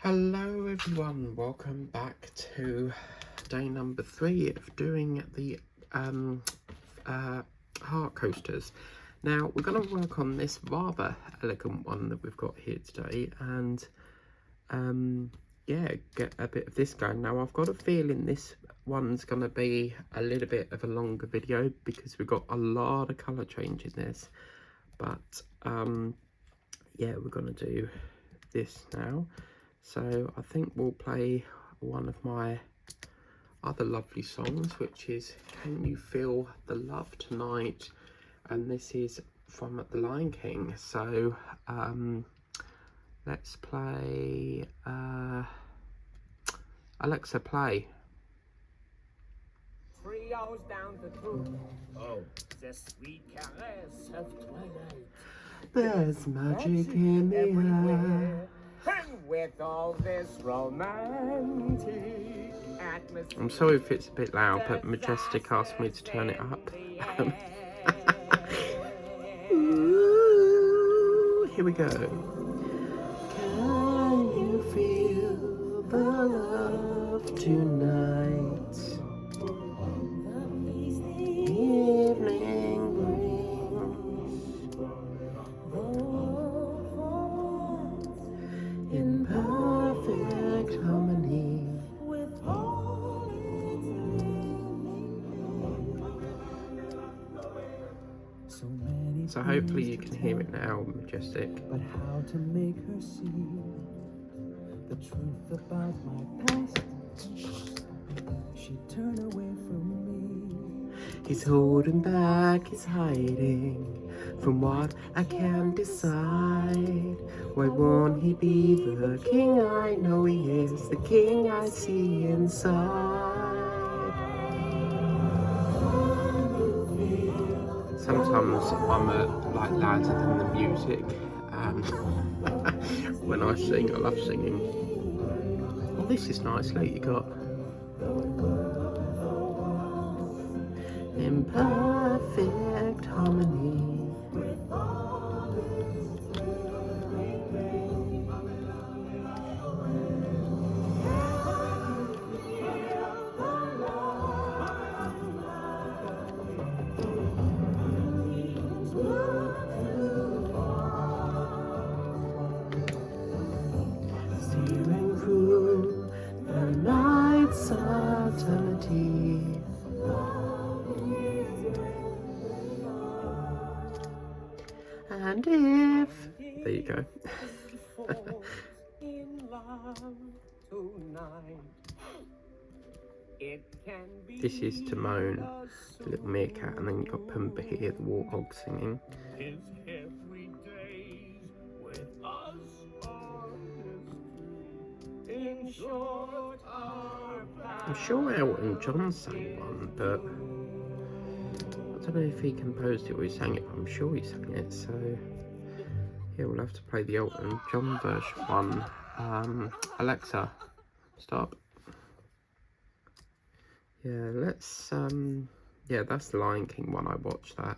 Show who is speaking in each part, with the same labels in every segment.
Speaker 1: Hello everyone, welcome back to day number 3 of doing the heart coasters. Now we're going to work on this rather elegant one that we've got here today and yeah, get a bit of this going. Now I've got a feeling this one's going to be a little bit of a longer video because we've got a lot of colour change in this, but yeah, we're going to do this now. So I think we'll play one of my other lovely songs, which is Can You Feel the Love Tonight? And this is from The Lion King. So let's play, Alexa, play.
Speaker 2: 3 hours down the road. Oh, the sweet caress of twilight.
Speaker 1: There's magic in the air.
Speaker 2: And with all this romantic atmosphere.
Speaker 1: I'm sorry if it's a bit loud, but Majestic asked me to turn it up. Ooh, here we go. Can you feel the love tonight? Evening brings in perfect harmony. So hopefully you can hear it now, Majestic.
Speaker 3: But how to make her see the truth about my past? She'd turn away from me.
Speaker 1: He's holding back, he's hiding from what I can't decide. Why won't he be the king I know he is, the king I see inside? Sometimes I'm like louder than the music, and when I sing, I love singing. Well, this is nice. Look, you got in perfect harmony. Steering through the night's eternity. And if... There you go.
Speaker 2: In love tonight. It can be
Speaker 1: This is Timon, the little meerkat, and then you've got Pumbaa here, the warthog singing.
Speaker 2: His every days with us are history. In short, our
Speaker 1: I'm sure Elton John sang one, but I don't know if he composed it or he sang it, but I'm sure he sang it, so yeah, we'll have to play the Elton John version one. Alexa, stop. Yeah, let's, yeah, that's the Lion King one. I watch that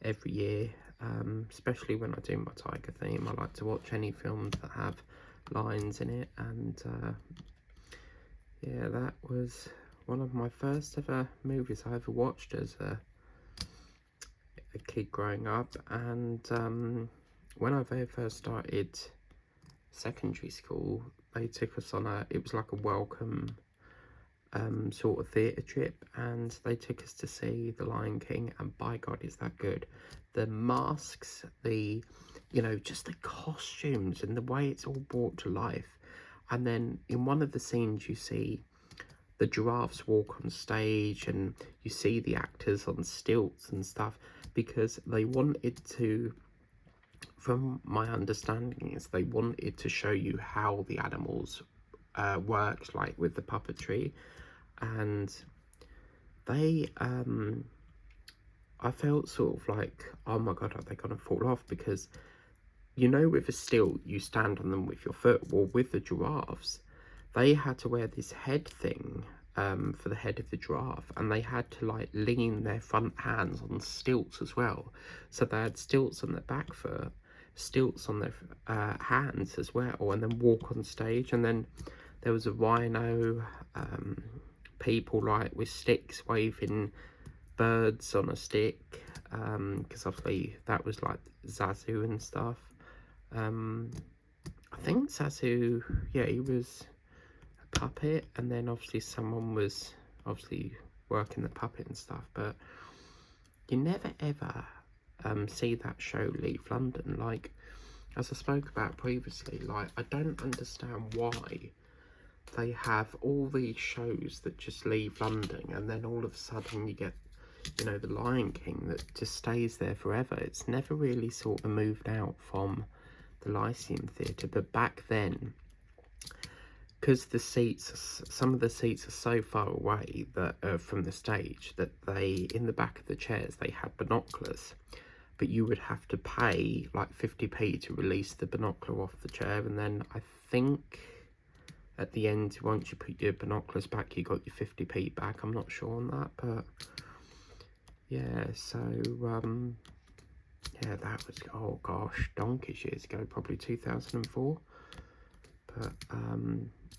Speaker 1: every year, especially when I do my tiger theme. I like to watch any films that have lions in it, and yeah, that was one of my first ever movies I ever watched as a kid growing up. And when I very first started secondary school, they took us on it was like a welcome sort of theatre trip, and they took us to see The Lion King, and by God, is that good. The masks, the, you know, just the costumes and the way it's all brought to life. And then in one of the scenes you see the giraffes walk on stage, and you see the actors on stilts and stuff, because they wanted to, from my understanding, is they wanted to show you how the animals worked, like with the puppetry. And they I felt sort of like, oh my God, are they gonna fall off? Because, you know, with a stilt you stand on them with your foot. Well, with the giraffes, they had to wear this head thing for the head of the giraffe, and they had to like lean their front hands on stilts as well. So they had stilts on their back foot, stilts on their hands as well, and then walk on stage. And then there was a rhino, people like with sticks waving birds on a stick, because obviously that was like Zazu and stuff. I think Zazu, yeah, he was a puppet, and then obviously someone was obviously working the puppet and stuff, but you never ever see that show leave London. Like, as I spoke about previously, like, I don't understand why they have all these shows that just leave London, and then all of a sudden you get, you know, the Lion King that just stays there forever. It's never really sort of moved out from the Lyceum Theatre. But back then, because the seats, some of the seats are so far away that from the stage, that they, in the back of the chairs, they had binoculars, but you would have to pay like 50p to release the binocular off the chair, and then I think at the end, once you put your binoculars back, you got your 50p back. I'm not sure on that, but yeah, so yeah, that was, oh gosh, donkeys years ago, probably 2004. But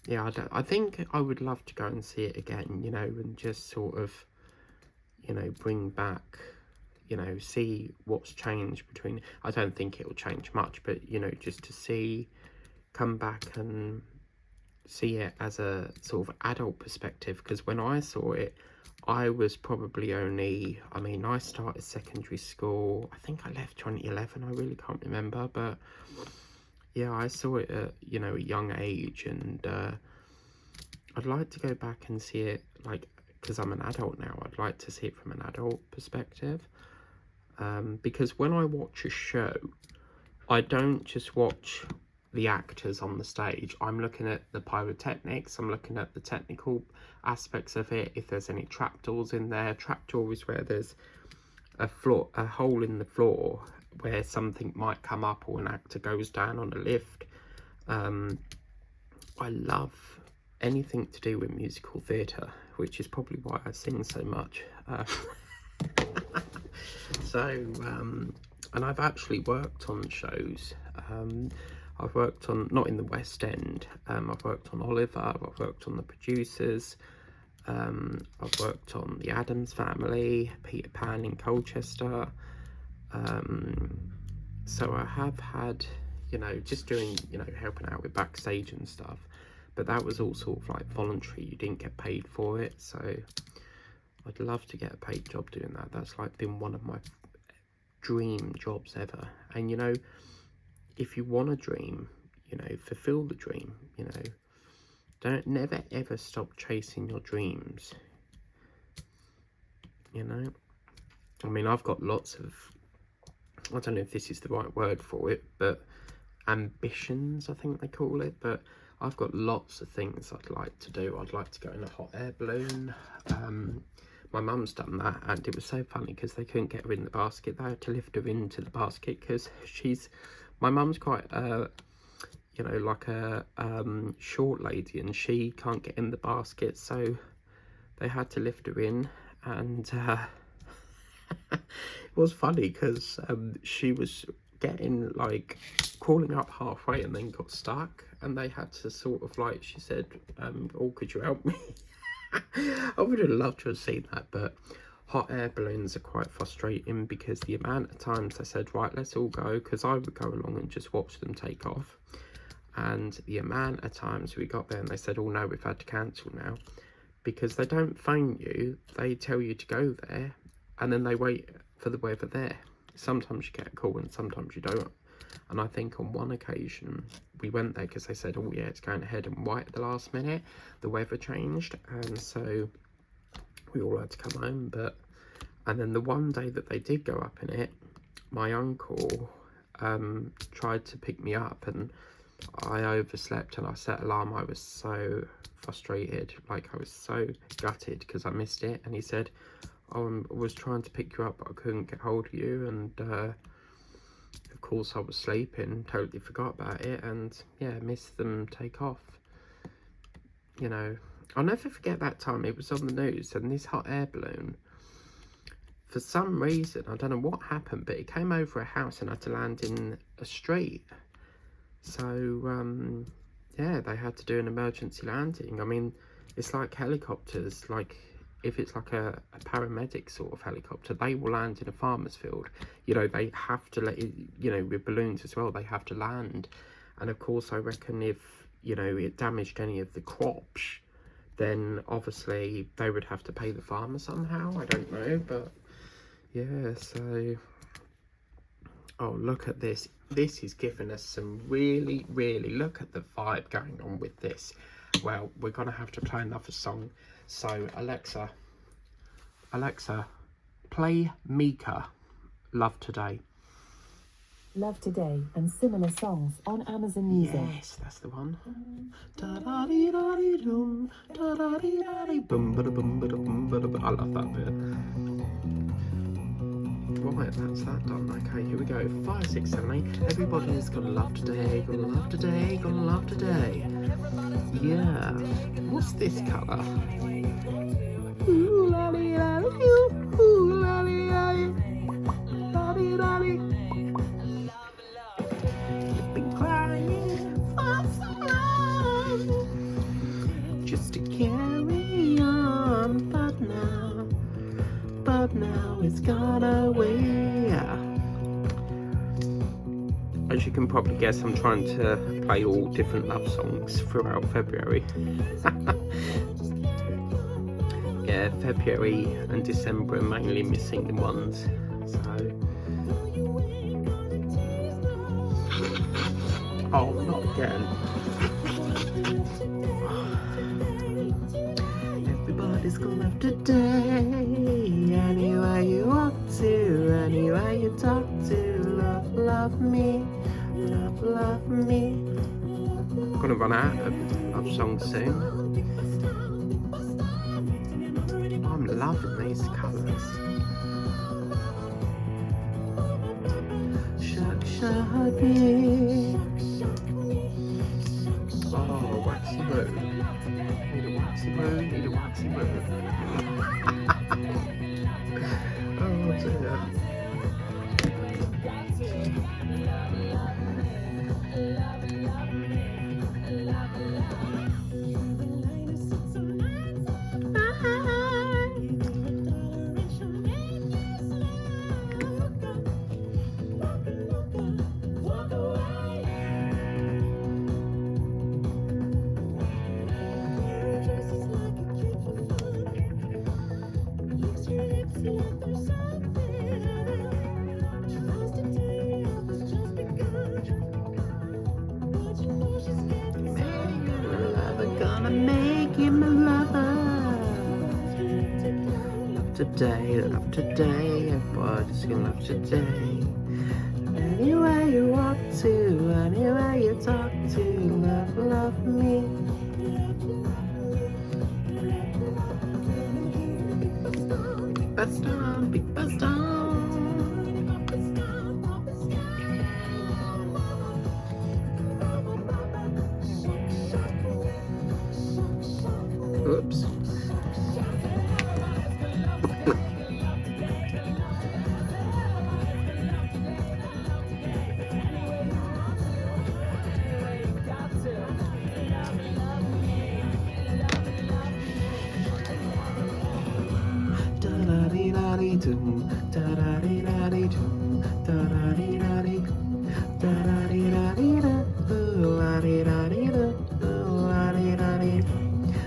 Speaker 1: yeah, I think I would love to go and see it again, you know, and just sort of, you know, bring back, you know, see what's changed between, I don't think it'll change much, but, you know, just to see, come back and see it as a sort of adult perspective, because when I saw it, I was probably only, I mean, I started secondary school, I think I left 2011, I really can't remember, but yeah, I saw it at, you know, a young age, and I'd like to go back and see it, like, because I'm an adult now, I'd like to see it from an adult perspective, because when I watch a show, I don't just watch the actors on the stage. I'm looking at the pyrotechnics, I'm looking at the technical aspects of it, if there's any trapdoors in there. Trapdoor is where there's a hole in the floor where something might come up, or an actor goes down on a lift. I love anything to do with musical theatre, which is probably why I sing so much. So, and I've actually worked on shows. I've worked on, not in the West End, I've worked on Oliver, I've worked on The Producers, I've worked on The Addams Family, Peter Pan in Colchester. So I have had, you know, just doing, you know, helping out with backstage and stuff, but that was all sort of like voluntary, you didn't get paid for it. So I'd love to get a paid job doing that. That's like been one of my dream jobs ever. And you know, if you want a dream, you know, fulfill the dream, you know, don't never ever stop chasing your dreams, you know. I mean, I've got lots of, I don't know if this is the right word for it, but ambitions, I think they call it. But I've got lots of things I'd like to do. I'd like to go in a hot air balloon. My mum's done that, and it was so funny because they couldn't get her in the basket. They had to lift her into the basket because my mum's quite you know, like a short lady, and she can't get in the basket, so they had to lift her in. And it was funny because she was getting, like, crawling up halfway and then got stuck, and they had to sort of, like, she said, oh, could you help me? I would have loved to have seen that. But hot air balloons are quite frustrating, because the amount of times they said, right, let's all go, because I would go along and just watch them take off, and the amount of times we got there and they said, oh no, we've had to cancel now, because they don't phone you, they tell you to go there, and then they wait for the weather there. Sometimes you get a call and sometimes you don't. And I think on one occasion we went there because they said, oh yeah, it's going ahead, and right at the last minute the weather changed, and so we all had to come home. But and then the one day that they did go up in it, my uncle tried to pick me up, and I overslept and I set alarm. I was so frustrated, like I was so gutted because I missed it. And he said, oh, I was trying to pick you up but I couldn't get hold of you, and of course I was sleeping, totally forgot about it, and yeah, missed them take off. You know, I'll never forget that time. It was on the news, and this hot air balloon, for some reason, I don't know what happened, but it came over a house and had to land in a street. So, yeah, they had to do an emergency landing. I mean, it's like helicopters, like if it's like a paramedic sort of helicopter, they will land in a farmer's field. You know, they have to let it, you know, with balloons as well, they have to land. And of course, I reckon if, you know, it damaged any of the crops, then obviously they would have to pay the farmer somehow. I don't know, but yeah, so... Oh, look at this. This is giving us some really, look at the vibe going on with this. Well, we're going to have to play another song. So, Alexa, play Mika, Love Today.
Speaker 4: Love Today and similar songs on Amazon Music.
Speaker 1: Yes, that's the one. Da-da-dee-da-dee-dum, da-da-dee-da-dee, bum-ba-da-bum-ba-da-bum-ba-da-bum. I love that bit. Right, that's that done. Okay, here we go. 5, 6, 7, 8. Everybody's gonna love today, gonna love today, gonna love today. Yeah. What's this colour? Ooh, lolly, lolly, ooh, lolly, lolly, lolly, lolly. You've been crying for so long, just to carry on, but now it's gone away. As you can probably guess, I'm trying to play all different love songs throughout February. Yeah, February and December are mainly missing ones. So, oh, not again. Everybody's gonna love today. Anywhere you walk to, anywhere you talk to, love me, love me. I'm gonna run out of love songs soon. I'm loving these colours. Shut me. Oh, waxy road. Need a waxy road, need a waxy road. Oh dear. Gonna make him a lover. Love today, everybody's gonna love today. Anywhere you walk to, anywhere you talk to, love me. Big bust on. Oops. Da-da-dee-da-dee-dum, da-da-dee-da-dee-dum, da-da-dee-da-dee, da-da-dee-da-dee-da, ooh-la-dee-da-dee-da, ooh-la-dee-da-dee,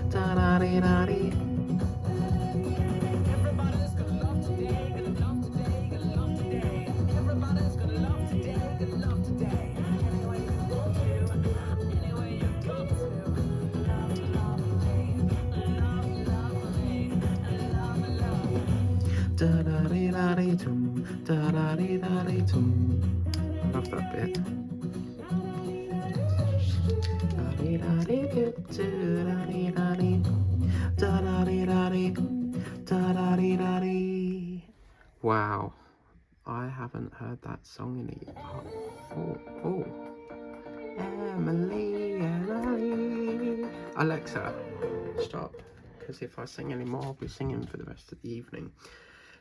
Speaker 1: da-da-dee-da-dee.
Speaker 2: Everybody's gonna love today, gonna love today, gonna love today. Everybody's gonna love today, gonna love today. Anyway you go to, anyway you go to, love me, love me, love me, love me.
Speaker 1: Da-da-dee-da-dee-dum, da-da-dee-da-dee-dum. Love that bit. Da-dee-da-dee-doo, da-dee-da-dee, da-da-dee-da-dee, da-da-dee-da-dee. Wow, I haven't heard that song in a year. Oh. Emily. Alexa, stop. Because if I sing anymore, I'll be singing for the rest of the evening.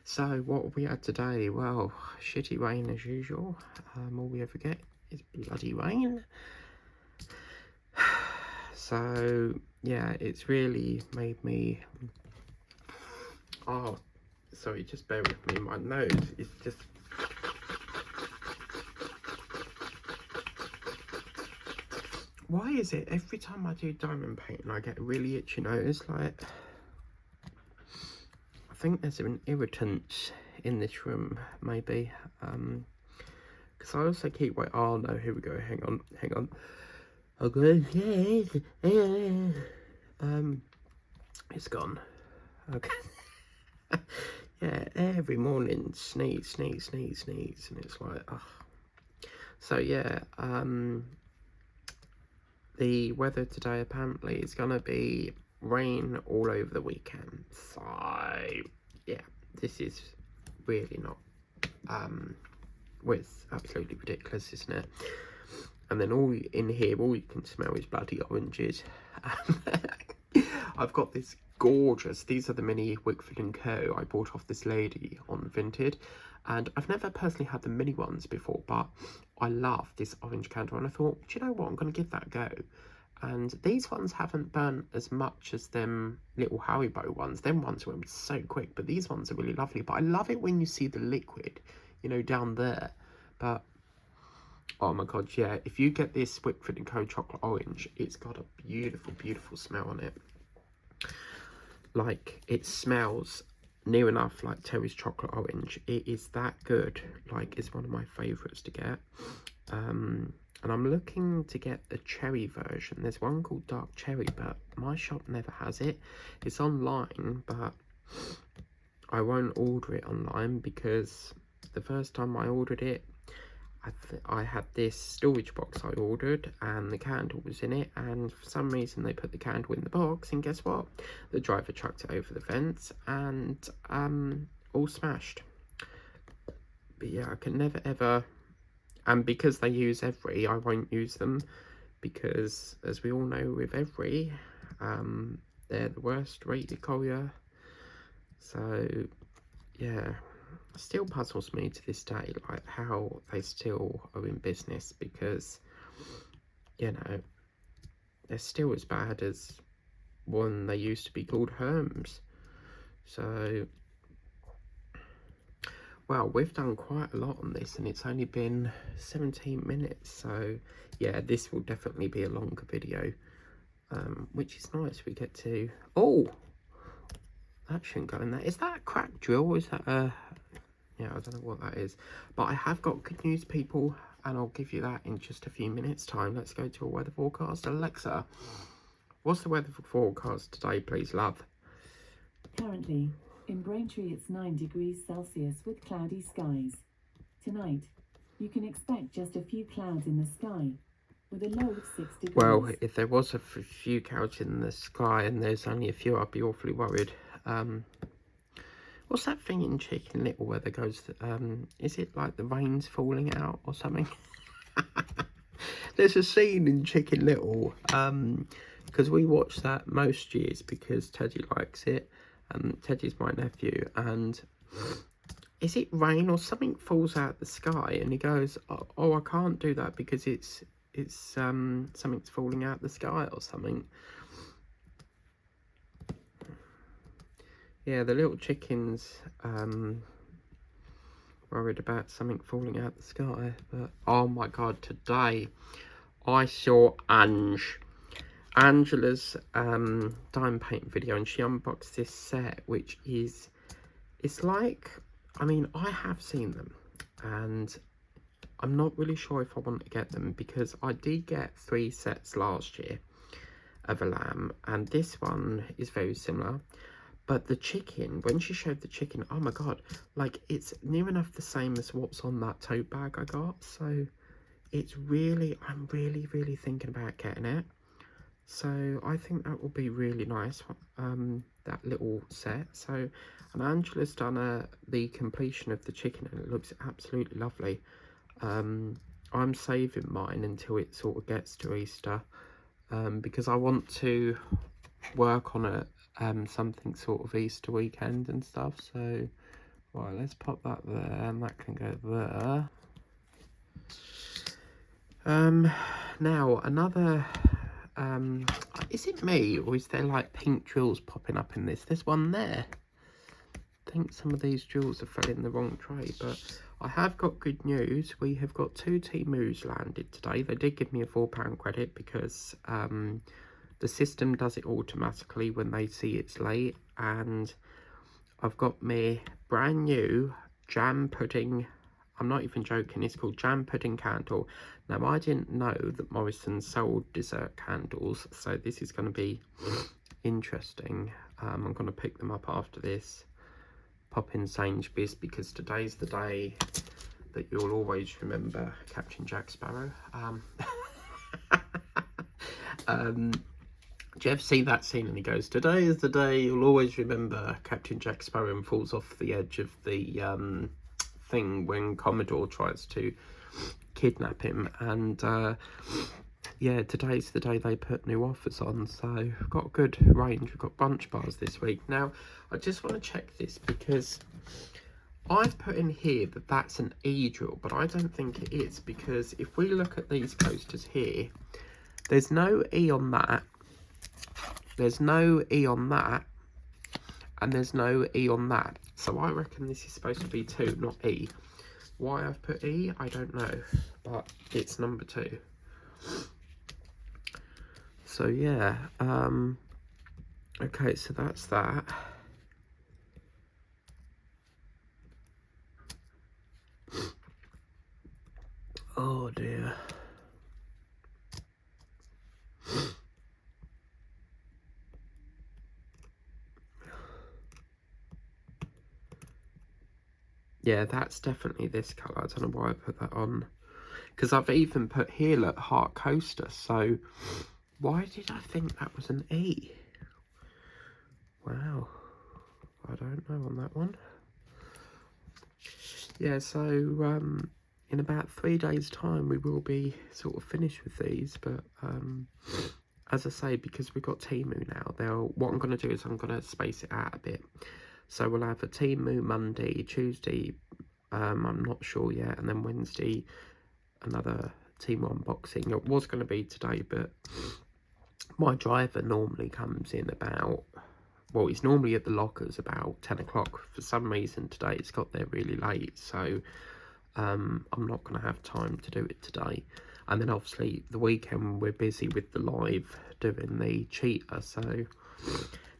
Speaker 1: So what have we had today? Well, shitty rain as usual. All we ever get is bloody rain. So yeah, it's really made me. Oh, sorry, just bear with me. My nose is just. Why is it every time I do diamond painting I get a really itchy nose? Like, I think there's an irritant in this room, maybe. Because I also keep wait. Oh no, here we go. Hang on. Okay. It's gone. Okay. Yeah, every morning sneeze, and it's like, ugh. So yeah, the weather today apparently is gonna be rain all over the weekend. So yeah, this is really not well, it's absolutely ridiculous, isn't it? And then all in here, all you can smell is bloody oranges. I've got this gorgeous, these are the mini Wickford & Co. I bought off this lady on Vinted, and I've never personally had the mini ones before, but I love this orange candle, and I thought, do you know what, I'm going to give that a go. And these ones haven't burnt as much as them little Haribo ones. Them ones went so quick, but these ones are really lovely. But I love it when you see the liquid, you know, down there. But oh my god, yeah, if you get this Wickford & Co. chocolate orange, it's got a beautiful, beautiful smell on it. Like, it smells near enough like Terry's chocolate orange. It is that good. Like, it's one of my favourites to get. And I'm looking to get the cherry version. There's one called dark cherry, but my shop never has it. It's online, but I won't order it online because the first time I ordered it, I had this storage box I ordered and the candle was in it, and for some reason they put the candle in the box, and guess what, the driver chucked it over the fence and all smashed. But yeah, I can never ever, and because they use Every, I won't use them because, as we all know with Every, they're the worst rated courier. So yeah, still puzzles me to this day, like how they still are in business, because, you know, they're still as bad as one they used to be called Hermes. So, well, we've done quite a lot on this and it's only been 17 minutes, so yeah, this will definitely be a longer video, which is nice. We get to, oh, that shouldn't go in there. Is that a crack drill, or is that a, yeah, I don't know what that is, but I have got good news, people, and I'll give you that in just a few minutes time. Let's go to a weather forecast. Alexa, what's the weather forecast today, please, love?
Speaker 4: Currently, in Braintree it's 9 degrees Celsius with cloudy skies. Tonight, you can expect just a few clouds in the sky, with a low of 6 degrees.
Speaker 1: Well, if there was a few clouds in the sky and there's only a few, I'd be awfully worried. What's that thing in Chicken Little where there goes, is it like the rain's falling out or something? There's a scene in Chicken Little, because we watch that most years because Teddy likes it, and Teddy's my nephew, and is it rain or something falls out of the sky, and he goes, oh, I can't do that because it's something's falling out of the sky or something. Yeah, the little chickens worried about something falling out the sky. But oh my god, today I saw Angela's diamond paint video, and she unboxed this set, which is, it's like, I mean, I have seen them and I'm not really sure if I want to get them, because I did get 3 sets last year of a lamb, and this one is very similar. But the chicken, when she showed the chicken, oh my god, like, it's near enough the same as what's on that tote bag I got. So it's really, I'm really, really thinking about getting it. So I think that will be really nice, that little set. So, and Angela's done the completion of the chicken, and it looks absolutely lovely. I'm saving mine until it sort of gets to Easter, because I want to work on something sort of Easter weekend and stuff. So Right, let's pop that there, and that can go there. Now another, is it me, or is there like pink drills popping up in this? There's one there. I think some of these drills have fell in the wrong tray, but I have got good news. We have got 2 Temus landed today. They did give me a £4 credit because the system does it automatically when they see it's late, and I've got my brand new jam pudding. I'm not even joking, it's called jam pudding candle. Now, I didn't know that Morrison sold dessert candles, so this is going to be interesting. I'm going to pick them up after this, pop in Sainsbury's, because today's the day that you'll always remember Captain Jack Sparrow. Do you ever see that scene and he goes, "Today is the day you'll always remember Captain Jack Sparrow," and falls off the edge of the thing when Commodore tries to kidnap him? And yeah, today's the day they put new offers on, so we've got a good range. We've got bunch bars this week. Now, I just want to check this because I've put in here that that's an E drill, but I don't think it is, because if we look at these coasters here, there's no E on that. There's no E on that, and there's no E on that. So I reckon this is supposed to be 2, not E. Why I've put E, I don't know, but it's number 2. So yeah, okay, so that's that. Oh dear. Yeah, that's definitely this colour. I don't know why I put that on. Because I've even put here, look, Heart Coaster. So why did I think that was an E? Wow. I don't know on that one. Yeah, so in about 3 days' time, we will be sort of finished with these. But as I say, because we've got Temu now, what I'm going to do is I'm going to space it out a bit. So we'll have a Temu Monday, Tuesday, I'm not sure yet, and then Wednesday, another Temu unboxing. It was going to be today, but my driver normally comes in about, well, he's normally at the lockers about 10 o'clock. For some reason today it's got there really late, so I'm not going to have time to do it today. And then obviously the weekend we're busy with the live doing the cheater, so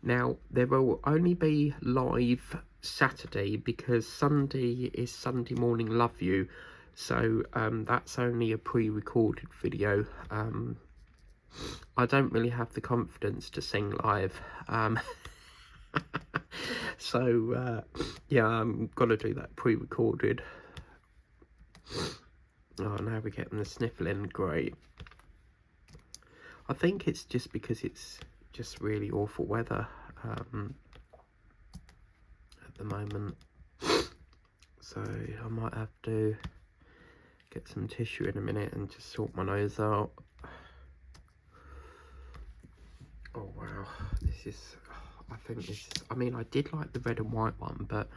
Speaker 1: now there will only be live Saturday because Sunday is Sunday Morning Love You, so that's only a pre-recorded video. I don't really have the confidence to sing live, so yeah, I'm gonna do that pre-recorded. Oh, now we're getting the sniffling. Great. I think it's just because it's just really awful weather at the moment, so I might have to get some tissue in a minute and just sort my nose out. Oh wow, this is, I think this is, I mean, I did like the red and white one, but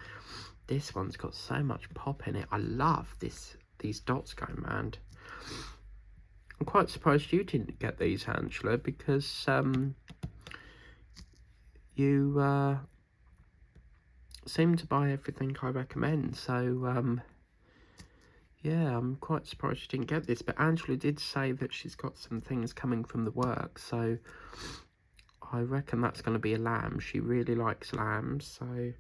Speaker 1: this one's got so much pop in it. I love these dots going round. I'm quite surprised you didn't get these, Angela, because you seem to buy everything I recommend, so yeah, I'm quite surprised you didn't get this. But Angela did say that she's got some things coming from the work, so I reckon that's going to be a lamb. She really likes lambs, so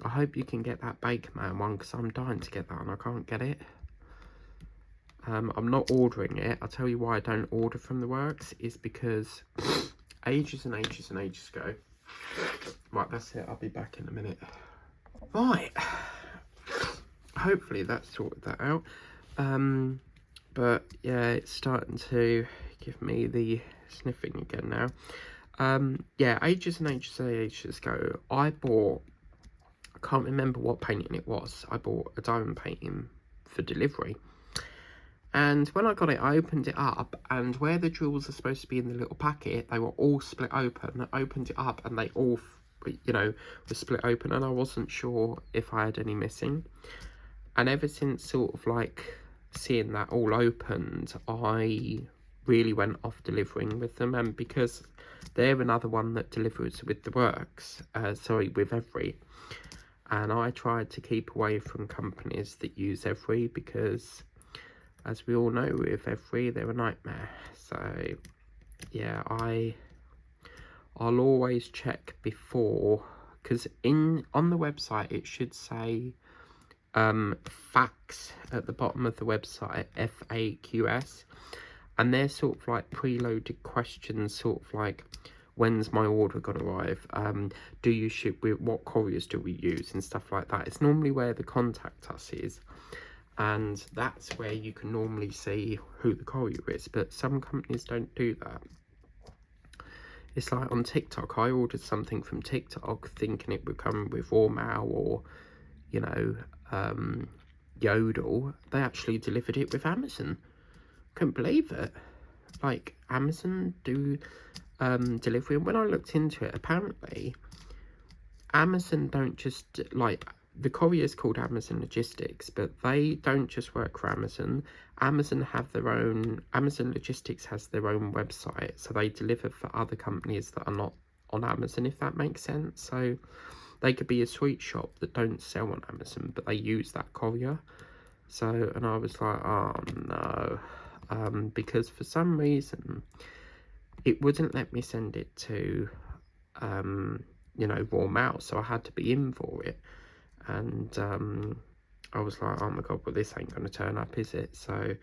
Speaker 1: I hope you can get that Baker Man one, because I'm dying to get that and I can't get it. I'm not ordering it. I'll tell you why I don't order from the works, is because ages and ages and ages ago. Right, that's it. I'll be back in a minute. Right. Hopefully that sorted that out. But yeah, it's starting to give me the sniffing again now. Yeah, ages and ages and ages ago, I bought, I can't remember what painting it was. I bought a diamond painting for delivery. And when I got it, I opened it up, and where the jewels are supposed to be in the little packet, they were all split open. I opened it up and they all you know, was split open, and I wasn't sure if I had any missing. And ever since sort of like seeing that all opened, I really went off delivering with them. And because they're another one that delivers with the works, with Every, and I tried to keep away from companies that use Every, because as we all know with Every, they're a nightmare. So yeah, I'll always check before, because on the website it should say facts at the bottom of the website, FAQs, and they're sort of like preloaded questions, sort of like, when's my order gonna arrive, do you ship with, what couriers do we use, and stuff like that. It's normally where the contact us is, and that's where you can normally see who the courier is. But some companies don't do that. It's like on TikTok, I ordered something from TikTok thinking it would come with raw mail or, you know, Yodel. They actually delivered it with Amazon. Couldn't believe it. Like, Amazon do delivery, and when I looked into it, apparently Amazon don't just, like, the courier is called Amazon Logistics, but they don't just work for Amazon. Amazon Logistics has their own website, so they deliver for other companies that are not on Amazon, if that makes sense. So they could be a sweet shop that don't sell on Amazon, but they use that courier. So, and I was like, oh no, because for some reason it wouldn't let me send it to you know, raw mail, so I had to be in for it. And I was like, oh my god, well, this ain't going to turn up, is it? So,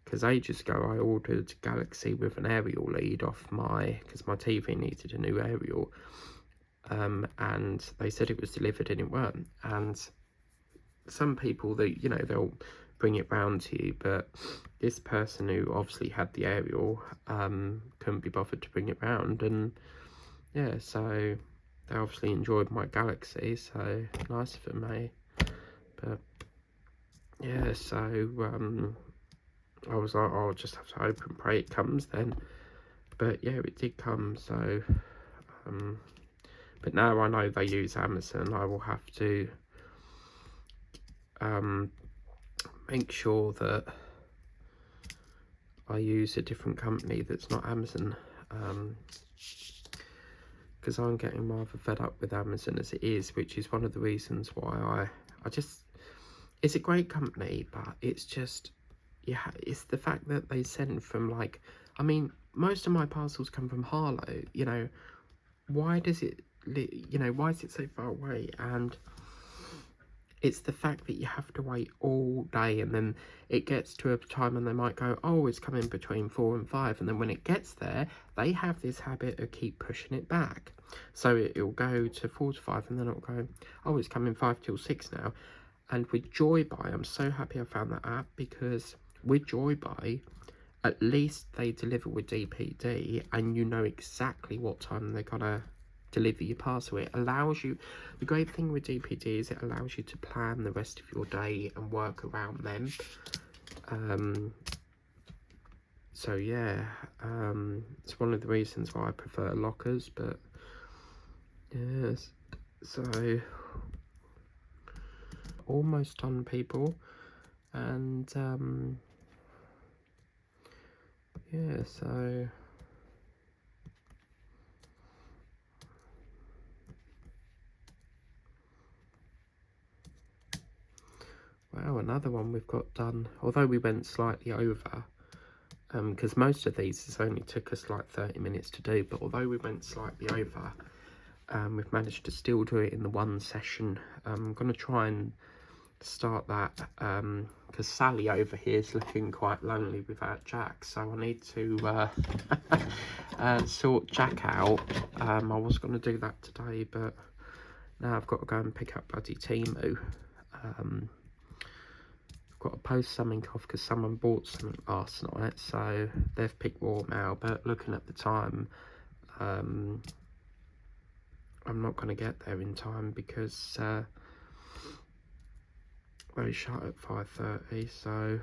Speaker 1: because ages ago I ordered Galaxy with an aerial lead off because my TV needed a new aerial, and they said it was delivered and it weren't. And some people, that, you know, they'll bring it round to you, but this person who obviously had the aerial couldn't be bothered to bring it round. And yeah, so they obviously enjoyed my Galaxy, so nice for me. But yeah, so I was like, oh, I'll just have to hope and pray it comes then. But yeah, it did come. So but now I know they use Amazon, I will have to make sure that I use a different company that's not Amazon, because I'm getting rather fed up with Amazon as it is, which is one of the reasons why I just, it's a great company, but it's just, yeah, it's the fact that they send from, like, I mean, most of my parcels come from Harlow, you know, why does it, you know, why is it so far away? And it's the fact that you have to wait all day, and then it gets to a time and they might go, oh, it's coming between 4 and 5, and then when it gets there, they have this habit of keep pushing it back. So it'll go to 4 to 5, and then it'll go, oh, it's coming 5 till 6 now. And with Joybuy, I'm so happy I found that app, because with Joybuy, at least they deliver with DPD, and you know exactly what time they're gonna deliver your parcel. It allows you, the great thing with DPD is it allows you to plan the rest of your day and work around them. So yeah, it's one of the reasons why I prefer lockers. But yes, so almost done, people. And yeah, so wow, another one we've got done, although we went slightly over, because most of these only took us like 30 minutes to do, but although we went slightly over, we've managed to still do it in the one session. I'm going to try and start that, because Sally over here is looking quite lonely without Jack, so I need to sort Jack out. I was going to do that today, but now I've got to go and pick up bloody Timu. Got to post something off because someone bought something last night, so they've picked raw mail. But looking at the time, I'm not going to get there in time, because they shut at 5:30. So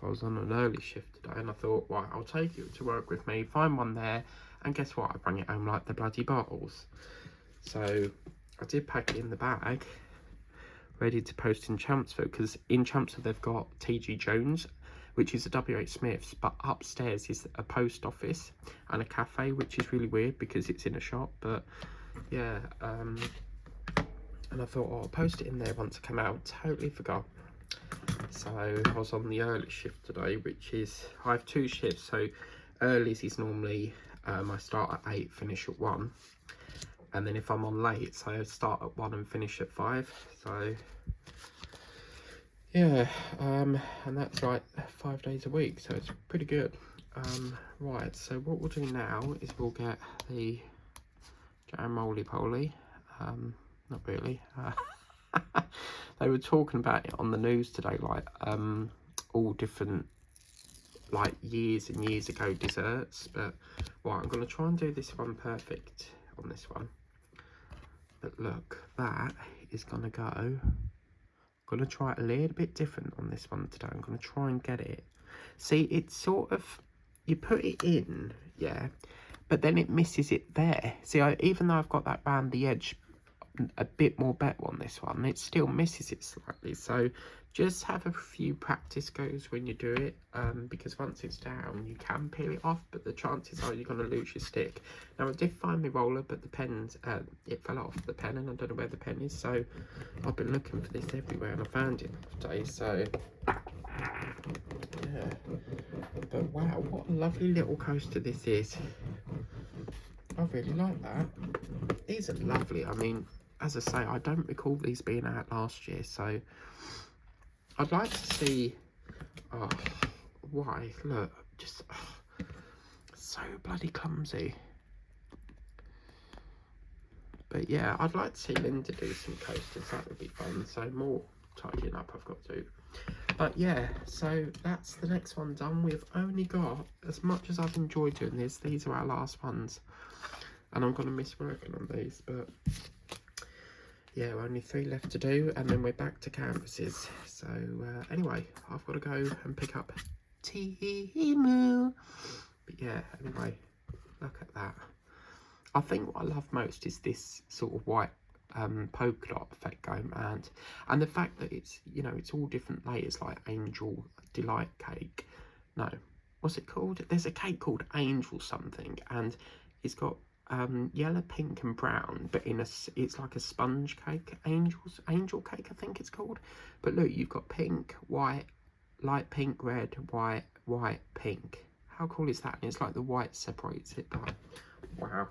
Speaker 1: I was on an early shift today, and I thought, right, I'll take it to work with me, find one there, and guess what, I bring it home like the bloody bottles. So I did pack it in the bag, ready to post in Chelmsford, because in Chelmsford they've got TG Jones, which is a WH Smith's, but upstairs is a post office and a cafe, which is really weird because it's in a shop. But yeah, and I thought, oh, I'll post it in there once I come out. Totally forgot. So I was on the early shift today, which is, I have 2 shifts. So earlies is normally I start at 8, finish at 1, and then if I'm on late, so I start at 1 and finish at 5. So yeah, and that's like 5 days a week, so it's pretty good. Right, so what we'll do now is we'll get the jam roly-poly. Not really. They were talking about it on the news today, like all different like years and years ago desserts. But right, I'm going to try and do this one perfect on this one. But look, that is going to go. I'm going to try it a little bit different on this one today. I'm going to try and get it. See, it's sort of, you put it in, yeah, but then it misses it there. See, even though I've got that round the edge a bit more better on this one, it still misses it slightly. So just have a few practice goes when you do it, because once it's down you can peel it off, but the chances are you're going to lose your stick. Now I did find my roller, but the pen's it fell off the pen and I don't know where the pen is, so I've been looking for this everywhere and I found it today. So yeah, but wow, what a lovely little coaster this is. I really like that. These are lovely. I mean, as I say, I don't recall these being out last year, so I'd like to see. Oh, why? Look, just so bloody clumsy. But yeah, I'd like to see Linda do some coasters. That would be fun. So more tidying up I've got to do. But yeah, so that's the next one done. We've only got, as much as I've enjoyed doing this, these are our last ones, and I'm going to miss working on these, but yeah, only 3 left to do, and then we're back to canvases. So anyway, I've got to go and pick up Timu. But yeah, anyway, look at that. I think what I love most is this sort of white polka dot effect going around, and the fact that it's, you know, it's all different layers, like Angel Delight cake. No, what's it called? There's a cake called Angel something, and it's got yellow, pink and brown, but in a, it's like a sponge cake. Angel cake I think it's called. But look, you've got pink, white, light pink, red, white, white, pink. How cool is that? And it's like the white separates it. But wow,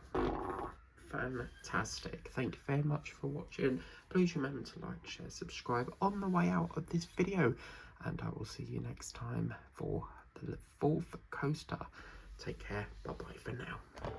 Speaker 1: fantastic. Thank you very much for watching. Please remember to like, share, subscribe on the way out of this video, and I will see you next time for the 4th coaster. Take care. Bye bye for now.